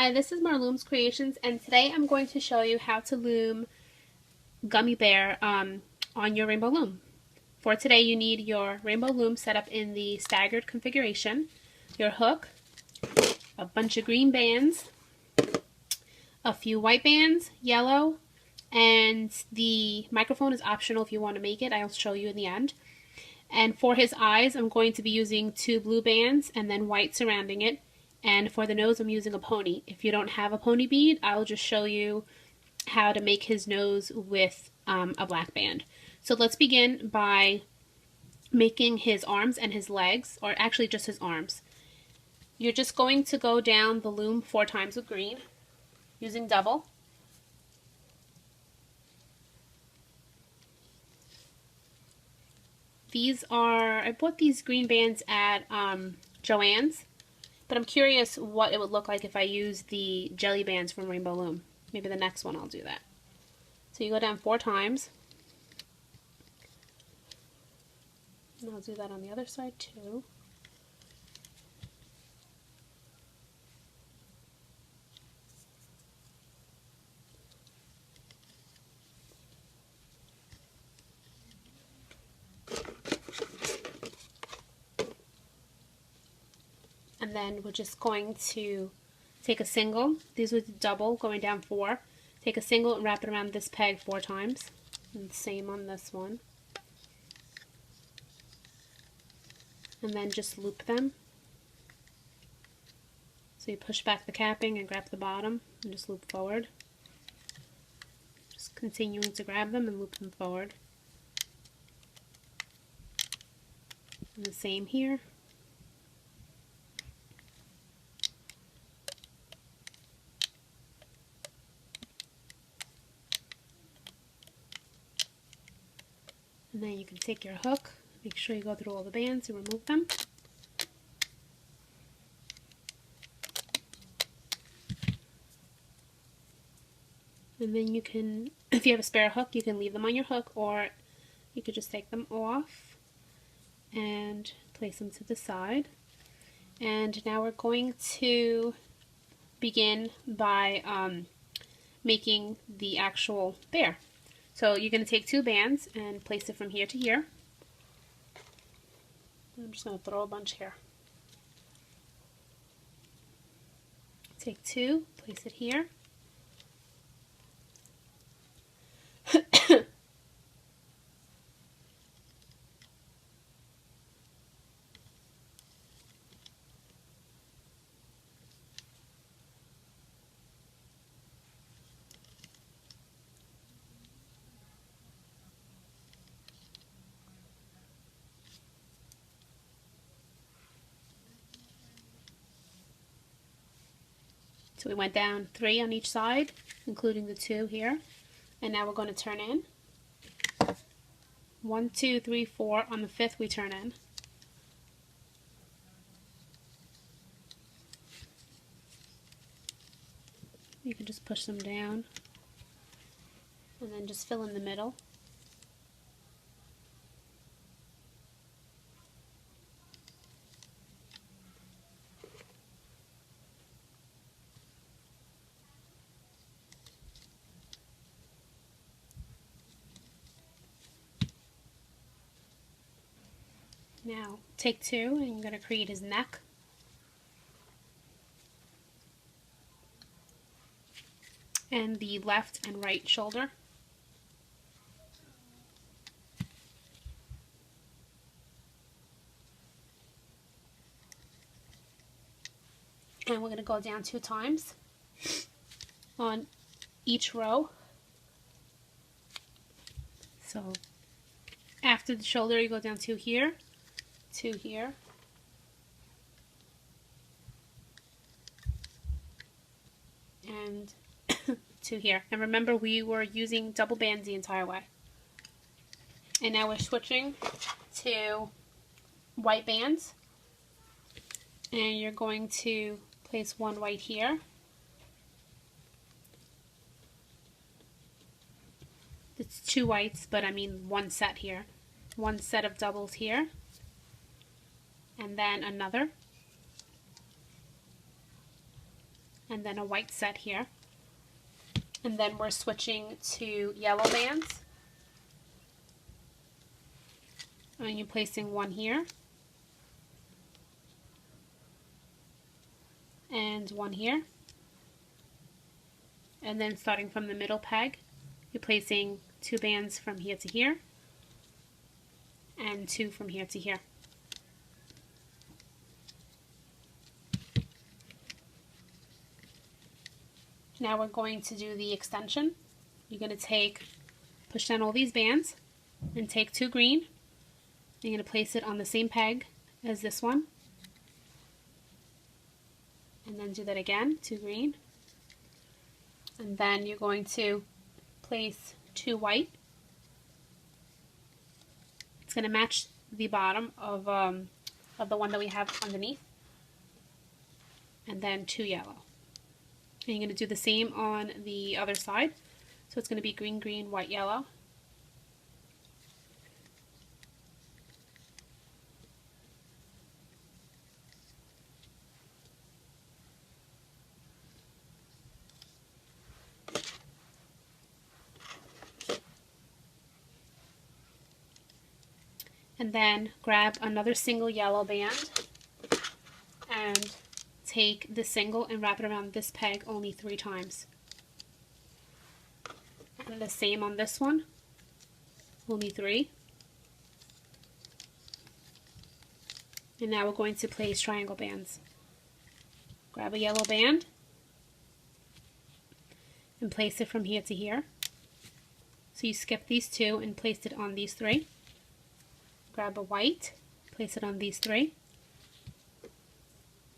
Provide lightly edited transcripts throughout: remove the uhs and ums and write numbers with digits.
Hi, this is Marloomz Creations, and today I'm going to show you how to loom Gummy Bear on your rainbow loom. For today, you need your rainbow loom set up in the staggered configuration, your hook, a bunch of green bands, a few white bands, yellow, and the microphone is optional if you want to make it. I'll show you in the end. And for his eyes, I'm going to be using 2 blue bands and then white surrounding it. And for the nose, I'm using a pony. If you don't have a pony bead, I'll just show you how to make his nose with a black band. So let's begin by making his arms and his legs, or actually just his arms. You're just going to go down the loom 4 times with green, using double. I bought these green bands at Joann's, but I'm curious what it would look like if I used the jelly bands from Rainbow Loom. Maybe the next one I'll do that. So you go down 4 times. And I'll do that on the other side too. And then we're just going to take a single. These were the double, going down 4. Take a single and wrap it around this peg 4 times. And same on this one. And then just loop them. So you push back the capping and grab the bottom and just loop forward. Just continuing to grab them and loop them forward. And the same here. And then you can take your hook, make sure you go through all the bands and remove them. And then you can, if you have a spare hook, you can leave them on your hook, or you could just take them off and place them to the side. And now we're going to begin by making the actual bear. So you're going to take 2 bands and place it from here to here. I'm just going to throw a bunch here. Take 2, place it here. So we went down 3 on each side, including the 2 here. And now we're going to turn in. 1, 2, 3, 4. On the 5th we turn in. You can just push them down and then just fill in the middle. Now take 2 and you're going to create his neck. And the left and right shoulder. And we're going to go down 2 times on each row. So after the shoulder you go down 2 here, 2 here, and 2 here. And remember, we were using double bands the entire way. And now we're switching to white bands. And you're going to place 1 white here. It's 2 whites, but I mean 1 set here. 1 set of doubles here. And then another. and then a white set here. And then we're switching to yellow bands. And you're placing one here. And one here. And then starting from the middle peg, you're placing 2 bands from here to here. And 2 from here to here. Now we're going to do the extension. You're going to push down all these bands and take 2 green. You're going to place it on the same peg as this one. And then do that again, 2 green. And then you're going to place 2 white. It's going to match the bottom of the one that we have underneath. And then 2 yellow. And you're going to do the same on the other side. So it's going to be green, green, white, yellow. And then grab another single yellow band and take the single and wrap it around this peg only 3 times. And the same on this one, only 3. And now we're going to place triangle bands. Grab a yellow band and place it from here to here. So you skip these 2 and place it on these 3. Grab a white, place it on these 3.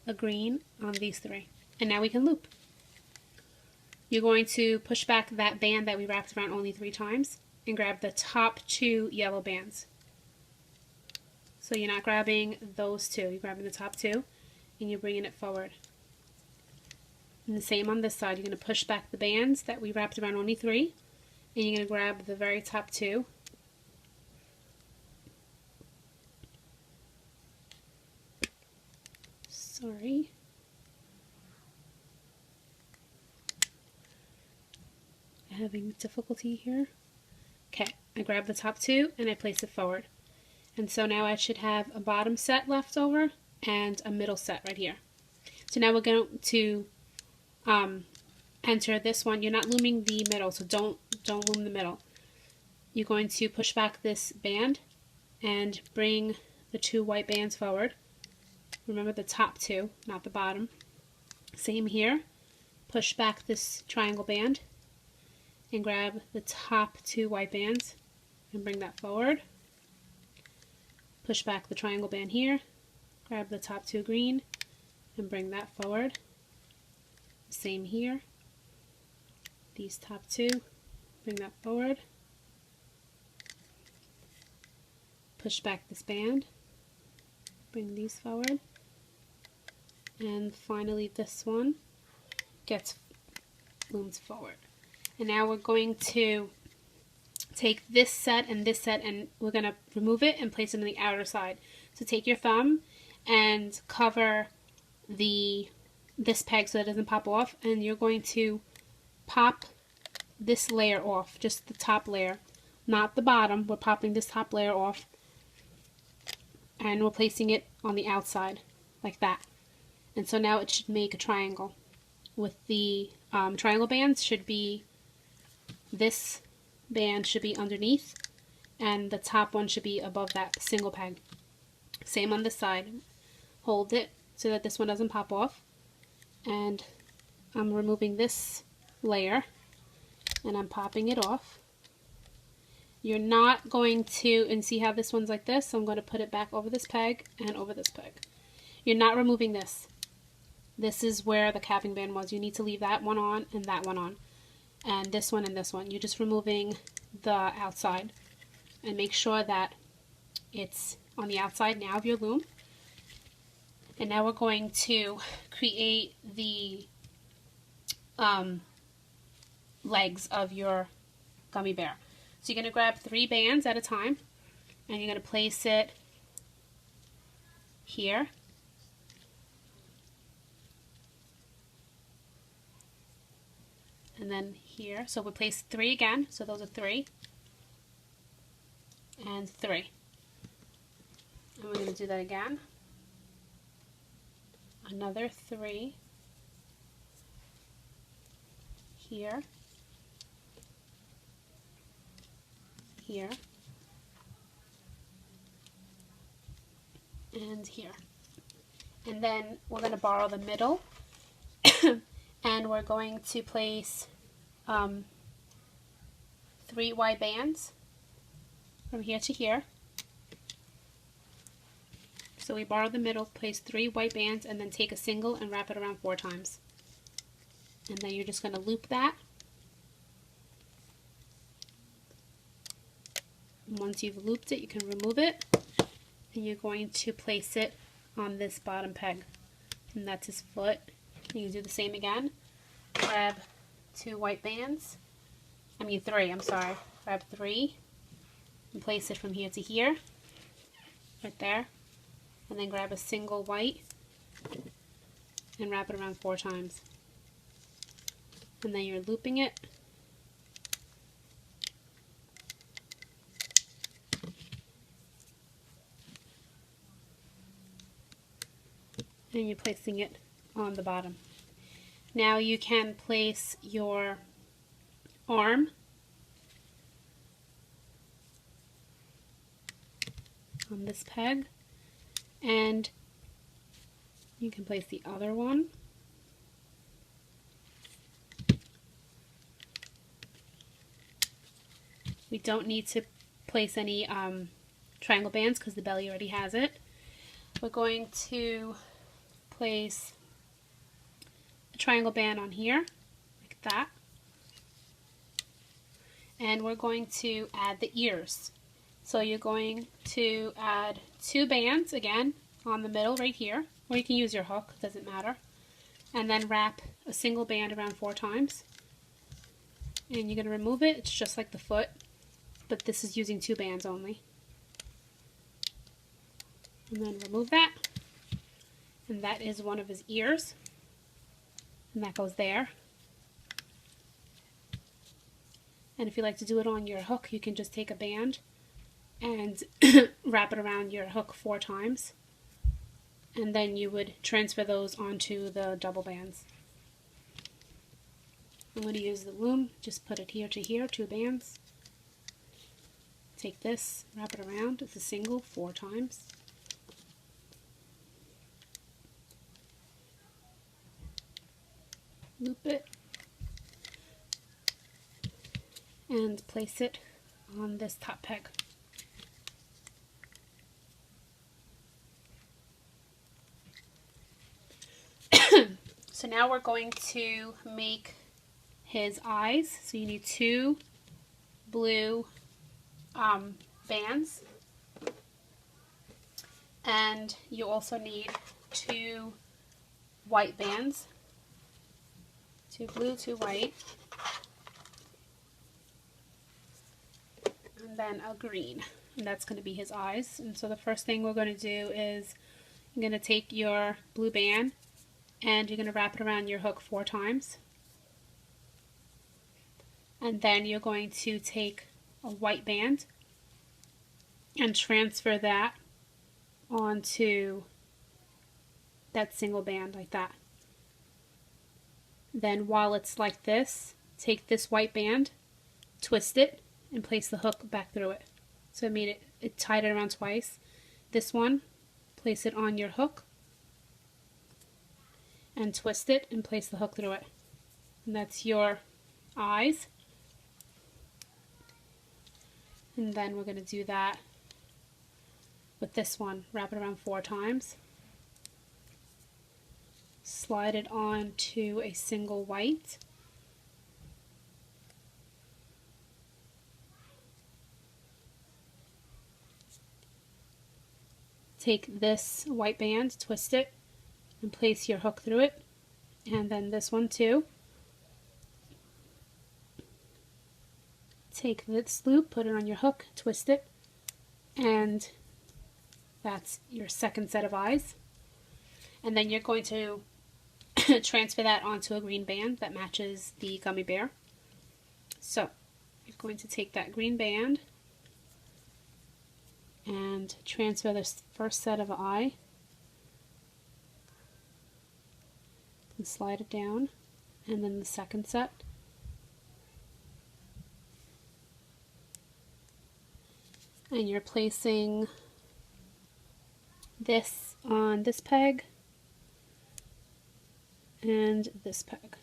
A green on these 3. And now we can loop. You're going to push back that band that we wrapped around only 3 times and grab the top 2 yellow bands. So you're not grabbing those 2, you're grabbing the top 2 and you're bringing it forward. And the same on this side, you're going to push back the bands that we wrapped around only 3 and you're going to grab the very top 2. Sorry. Having difficulty here. Okay, I grab the top 2 and I place it forward. And so now I should have a bottom set left over and a middle set right here. So now we're going to enter this one. You're not looming the middle, so don't loom the middle. You're going to push back this band and bring the 2 white bands forward. Remember the top 2, not the bottom. Same here. Push back this triangle band and grab the top 2 white bands and bring that forward. Push back the triangle band here. Grab the top 2 green and bring that forward. Same here. These top 2, bring that forward. Push back this band. Bring these forward. And finally this one gets loomed forward. And now we're going to take this set and we're going to remove it and place it on the outer side. So take your thumb and cover this peg so it doesn't pop off, and you're going to pop this layer off, just the top layer, not the bottom. We're popping this top layer off and we're placing it on the outside like that. And so now it should make a triangle. With the triangle bands, should be this band should be underneath and the top one should be above that single peg. Same on this side. Hold it so that this one doesn't pop off, and I'm removing this layer and I'm popping it off. You're not going to, and see how this one's like this, so I'm going to put it back over this peg and over this peg. You're not removing this. This is where the capping band was. You need to leave that one on and that one on, and this one and this one. You're just removing the outside, and make sure that it's on the outside now of your loom. And now we're going to create the legs of your gummy bear. So you're going to grab 3 bands at a time and you're going to place it here, and then here. So we place 3 again, so those are 3 and 3. And we're going to do that again. Another 3 here, here, and here. And then we're going to borrow the middle and we're going to place 3 white bands from here to here. So we borrow the middle, place 3 white bands, and then take a single and wrap it around 4 times. And then you're just going to loop that. And once you've looped it, you can remove it. And you're going to place it on this bottom peg. And that's his foot. You can do the same again. Grab 2 white bands. 3, I'm sorry. Grab 3 and place it from here to here. Right there. And then grab a single white and wrap it around 4 times. And then you're looping it. And you're placing it on the bottom. Now you can place your arm on this peg, and you can place the other one. We don't need to place any triangle bands because the belly already has it. We're going to place a triangle band on here, like that. And we're going to add the ears. So you're going to add 2 bands, again, on the middle right here. Or you can use your hook, doesn't matter. And then wrap a single band around 4 times. And you're going to remove it. It's just like the foot, but this is using 2 bands only. And then remove that. And that is one of his ears. And that goes there. And if you like to do it on your hook, you can just take a band and wrap it around your hook 4 times. And then you would transfer those onto the double bands. I'm going to use the loom. Just put it here to here, 2 bands. Take this, wrap it around. It's a single 4 times. Loop it. And place it on this top peg. So now we're going to make his eyes. So you need 2 blue bands, and you also need 2 white bands. 2 blue, 2 white, and then a green, and that's going to be his eyes. And so the first thing we're going to do is you're going to take your blue band and you're going to wrap it around your hook 4 times, and then you're going to take a white band and transfer that onto that single band like that. Then while it's like this, take this white band, twist it, and place the hook back through it. So it tied it around twice. This one, place it on your hook, and twist it and place the hook through it. And that's your eyes. And then we're going to do that with this one. Wrap it around 4 times. Slide it on to a single white. Take this white band, twist it, and place your hook through it. And then this one too. Take this loop, put it on your hook, twist it, and that's your second set of eyes. And then you're going to transfer that onto a green band that matches the gummy bear. So you're going to take that green band and transfer this first set of eye and slide it down, and then the second set. And you're placing this on this peg and this peg.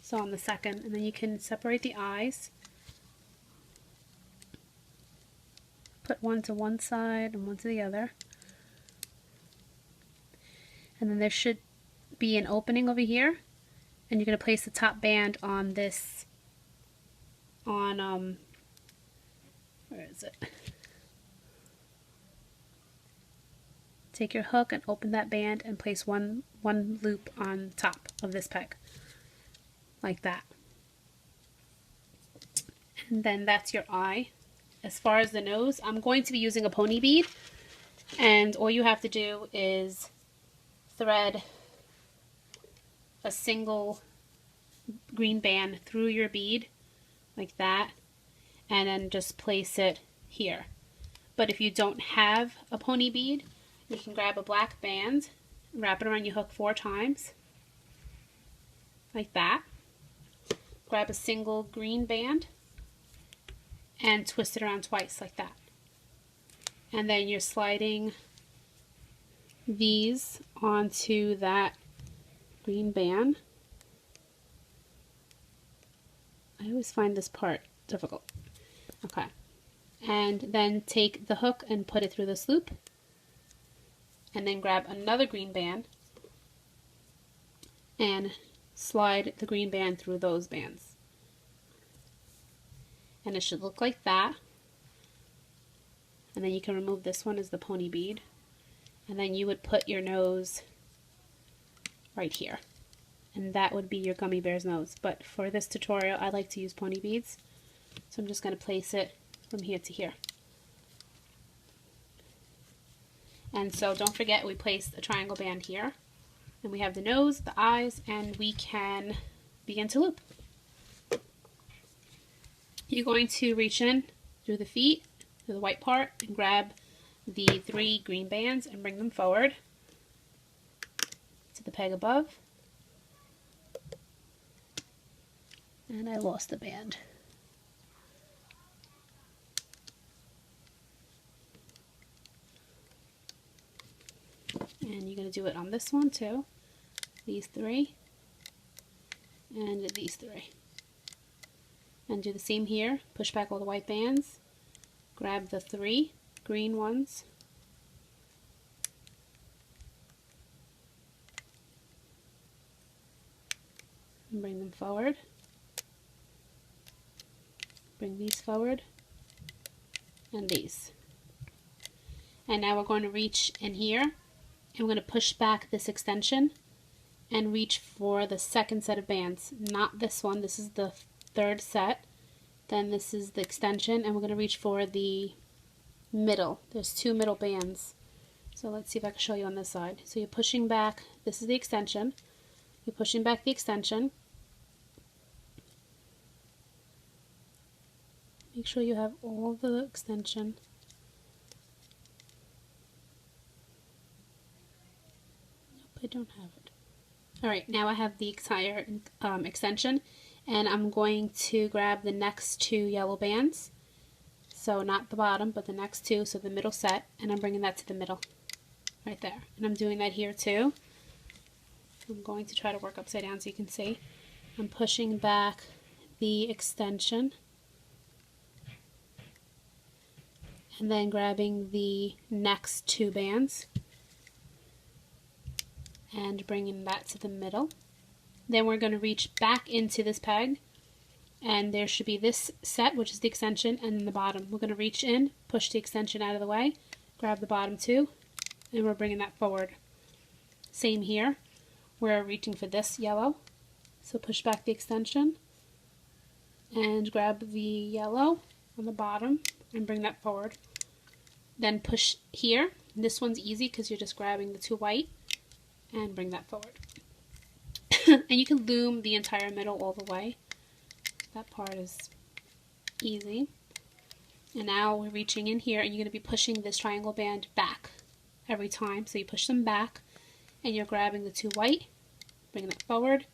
So on the second, and then you can separate the eyes. Put one to one side and one to the other. And then there should be an opening over here, and you're going to place the top band on this, on where is it? Take your hook and open that band and place one loop on top of this peg, like that. And then that's your eye. As far as the nose, I'm going to be using a pony bead, and all you have to do is thread a single green band through your bead, like that, and then just place it here. But if you don't have a pony bead, you can grab a black band, wrap it around your hook 4 times, like that. Grab a single green band and twist it around twice, like that. And then you're sliding these onto that green band. I always find this part difficult. Okay. And then take the hook and put it through this loop. And then grab another green band and slide the green band through those bands. And it should look like that. And then you can remove this one as the pony bead. And then you would put your nose right here. And that would be your gummy bear's nose. But for this tutorial, I like to use pony beads. So I'm just going to place it from here to here. And so don't forget, we placed a triangle band here. And we have the nose, the eyes, and we can begin to loop. You're going to reach in through the feet, through the white part, and grab the 3 green bands and bring them forward to the peg above. And I lost the band. And you're going to do it on this one too. These 3 and these 3. And do the same here. Push back all the white bands. Grab the 3 green ones. And bring them forward. Bring these forward. And these. And now we're going to reach in here. And we're going to push back this extension and reach for the second set of bands. Not this one. This is the 3rd set. Then this is the extension, and we're going to reach for the middle. There's 2 middle bands. So let's see if I can show you on this side. So you're pushing back. This is the extension. You're pushing back the extension. Make sure you have all the extension. I don't have it. Alright, now I have the entire extension, and I'm going to grab the next 2 yellow bands. So not the bottom, but the next 2, so the middle set, and I'm bringing that to the middle, right there. And I'm doing that here too. I'm going to try to work upside down so you can see. I'm pushing back the extension, and then grabbing the next 2 bands. And bringing that to the middle. Then we're going to reach back into this peg, and there should be this set, which is the extension, and then the bottom. We're going to reach in, push the extension out of the way, grab the bottom 2, and we're bringing that forward. Same here. We're reaching for this yellow, so push back the extension and grab the yellow on the bottom and bring that forward. Then push here. This one's easy because you're just grabbing the 2 white and bring that forward. And you can loom the entire middle all the way. That part is easy. And now we're reaching in here, and you're going to be pushing this triangle band back every time. So you push them back, and you're grabbing the 2 white, bring that forward,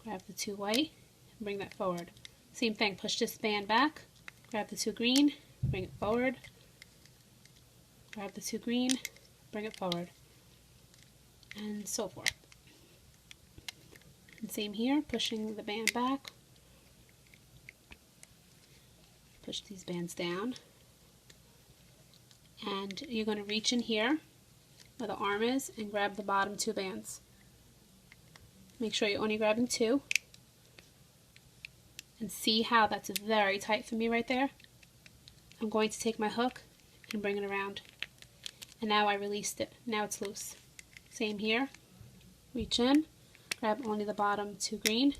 grab the 2 white, and bring that forward. Same thing, push this band back, grab the 2 green, bring it forward, grab the 2 green, bring it forward, and so forth. And same here, pushing the band back, push these bands down, and you're going to reach in here where the arm is and grab the bottom 2 bands. Make sure you're only grabbing 2, and see how that's very tight for me right there. I'm going to take my hook and bring it around, and now I released it. Now it's loose. Same here, reach in, grab only the bottom 2 green,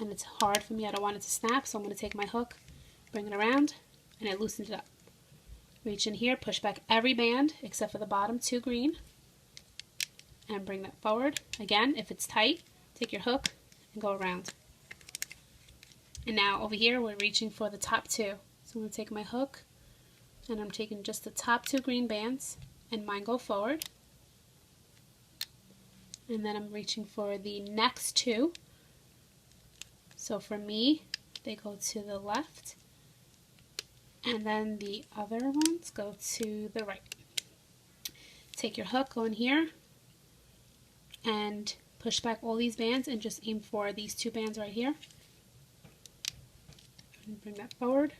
and it's hard for me, I don't want it to snap, so I'm going to take my hook, bring it around, and I loosened it up. Reach in here, push back every band except for the bottom 2 green, and bring that forward. Again, if it's tight, take your hook and go around. And now over here, we're reaching for the top 2. So I'm going to take my hook, and I'm taking just the top 2 green bands, and mine go forward. And then I'm reaching for the next 2. So for me, they go to the left, and then the other ones go to the right. Take your hook, go in here, and push back all these bands, and just aim for these 2 bands right here. And bring that forward.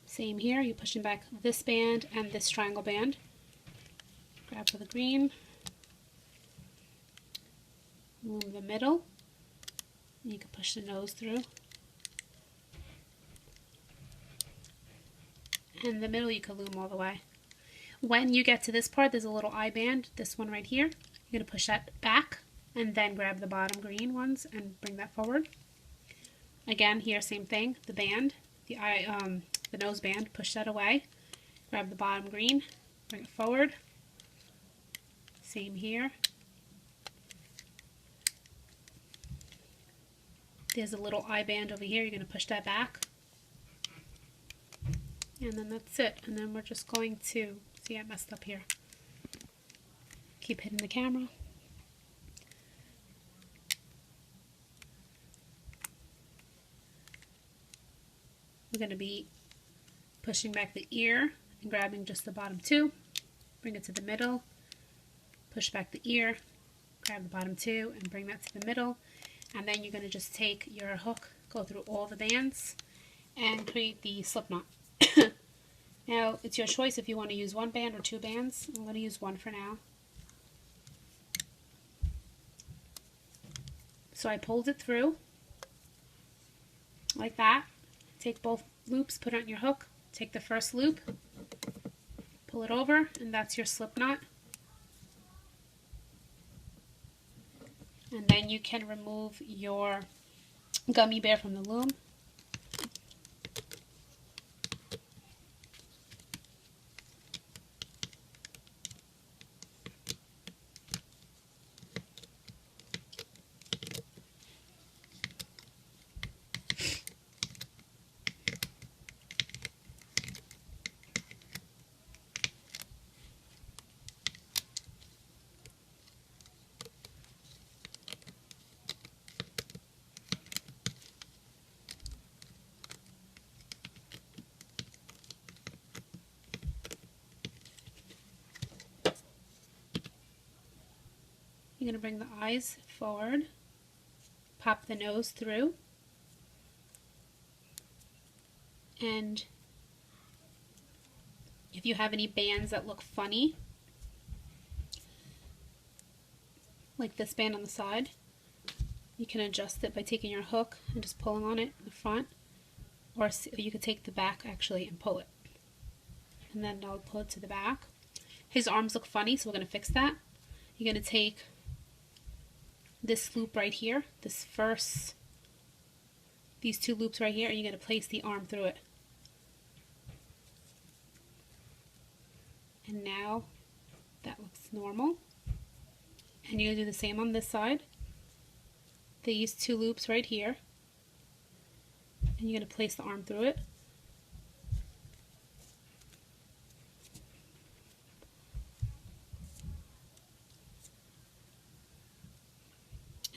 Same here, you're pushing back this band and this triangle band. Grab for the green, loom the middle, and you can push the nose through. And the middle you can loom all the way. When you get to this part, there's a little eye band, this one right here. You're going to push that back, and then grab the bottom green ones and bring that forward. Again, here, same thing, the band, the nose band, push that away, grab the bottom green, bring it forward. Same here. There's a little eye band over here, you're going to push that back. And then that's it. And then we're just going to, see, I messed up here. Keep hitting the camera. We're going to be pushing back the ear and grabbing just the bottom 2. Bring it to the middle. Push back the ear. Grab the bottom 2 and bring that to the middle. And then you're going to just take your hook, go through all the bands, and create the slip knot. Now, it's your choice if you want to use 1 band or 2 bands. I'm going to use 1 for now. So I pulled it through, like that. Take both loops, put it on your hook, take the first loop, pull it over, and that's your slip knot. And then you can remove your gummy bear from the loom. You're going to bring the eyes forward, pop the nose through, and if you have any bands that look funny, like this band on the side, you can adjust it by taking your hook and just pulling on it in the front, or you could take the back actually and pull it, and then I'll pull it to the back. His arms look funny, so we're going to fix that. You're going to take this loop right here, these 2 loops right here, and you're going to place the arm through it. And now that looks normal. And you're going to do the same on this side. These two loops right here. And you're going to place the arm through it.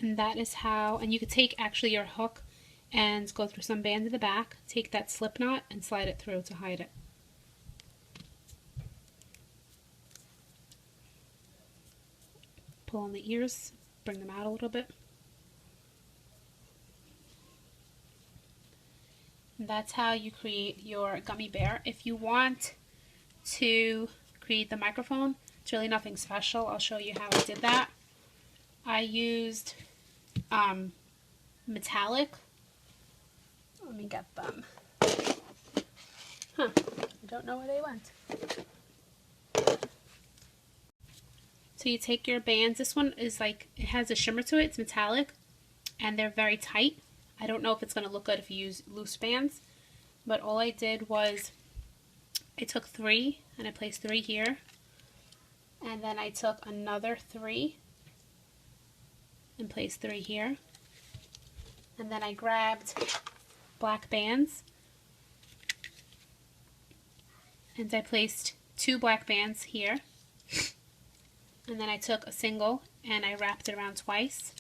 And that is how, and you could take actually your hook and go through some band in the back, take that slip knot and slide it through to hide it. Pull on the ears, bring them out a little bit. And that's how you create your gummy bear. If you want to create the microphone, it's really nothing special. I'll show you how I did that. I used metallic. Let me get them. I don't know where they went. So you take your bands. This one is like, it has a shimmer to it. It's metallic and they're very tight. I don't know if it's going to look good if you use loose bands, but all I did was I took 3 and I placed 3 here, and then I took another 3 and placed 3 here, and then I grabbed black bands and I placed 2 black bands here, and then I took a single and I wrapped it around twice,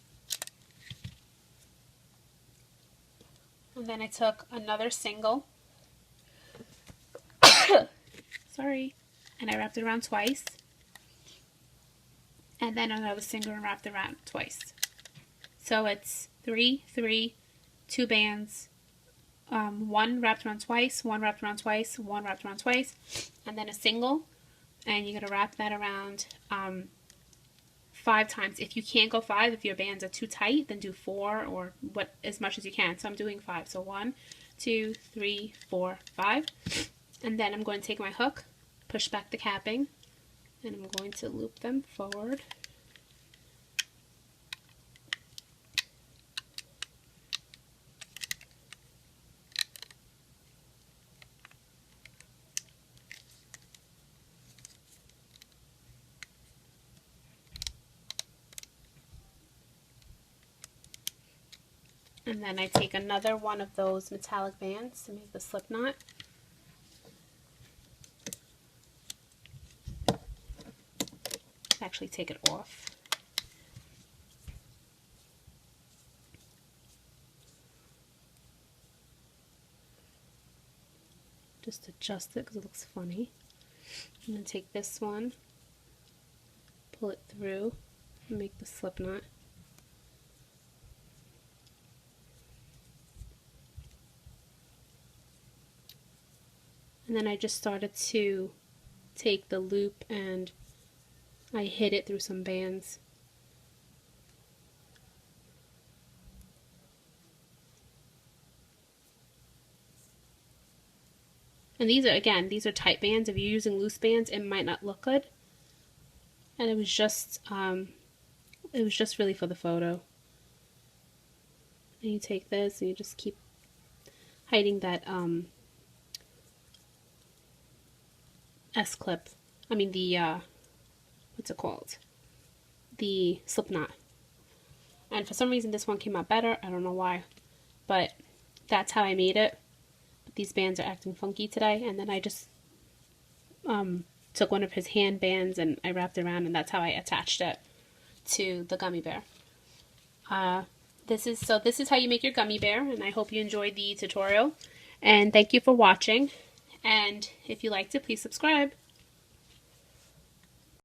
and then I took another single sorry, and I wrapped it around twice, and then another single and wrapped it around twice. So it's 3, 3, 2 bands, 1 wrapped around twice, 1 wrapped around twice, 1 wrapped around twice, and then a single, and you're going to wrap that around 5 times. If you can't go 5, if your bands are too tight, then do 4 or as much as you can. So I'm doing 5. So 1, 2, 3, 4, 5. And then I'm going to take my hook, push back the capping, and I'm going to loop them forward. And then I take another one of those metallic bands to make the slip knot. Actually take it off. Just adjust it because it looks funny. I'm going to take this one, pull it through, and make the slip knot. And then I just started to take the loop and I hid it through some bands. And these are, again, these are tight bands. If you're using loose bands, it might not look good. And it was just really for the photo. And you take this and you just keep hiding that S-clip. I mean the what's it called? The slip knot. And for some reason this one came out better. I don't know why. But that's how I made it. But these bands are acting funky today. And then I just took one of his hand bands and I wrapped it around, and that's how I attached it to the gummy bear. This is how you make your gummy bear, and I hope you enjoyed the tutorial. And thank you for watching. And if you liked it, please subscribe.